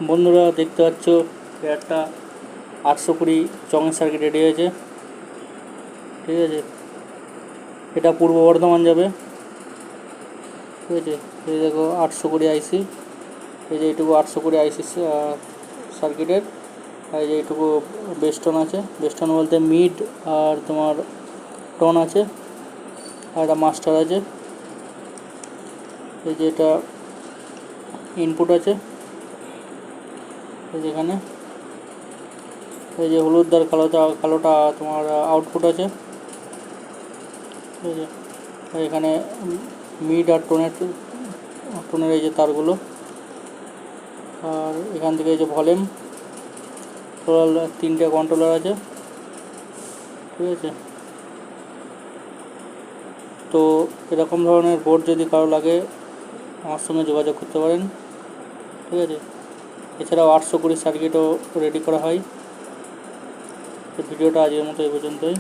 বন্ধুরা দেখতে পাচ্ছ একটা 820 চঙের সার্কিট রেডি হয়েছে। ঠিক আছে, এটা পূর্ব বর্ধমান যাবে। ঠিক আছে, এই দেখো 820 আইসি, এই যে এইটুকু 820 আইসি সার্কিটের, আর এই যে এইটুকু বেস্টন আছে। বেস্টন বলতে মিড আর তোমার টন আছে, আর একটা মাস্টার আছে। এই যে এটা ইনপুট আছে, এই যেখানে এই যে হলুদ আর কালোটা তোমার আউটপুট আছে। ঠিক আছে, আর এখানে মিড আর টোনের এই যে তারগুলো, আর এখান থেকে এই যে ভলিউম টোটাল 3টে কন্ট্রোলার আছে। ঠিক আছে, তো এরকম ধরনের বোর্ড যদি কারো লাগে আমার সঙ্গে যোগাযোগ করতে পারেন। ঠিক আছে, এছাড়াও 820 সার্কিটও রেডি করা হয়। তো ভিডিওটা আজকের মতো এই পর্যন্তই।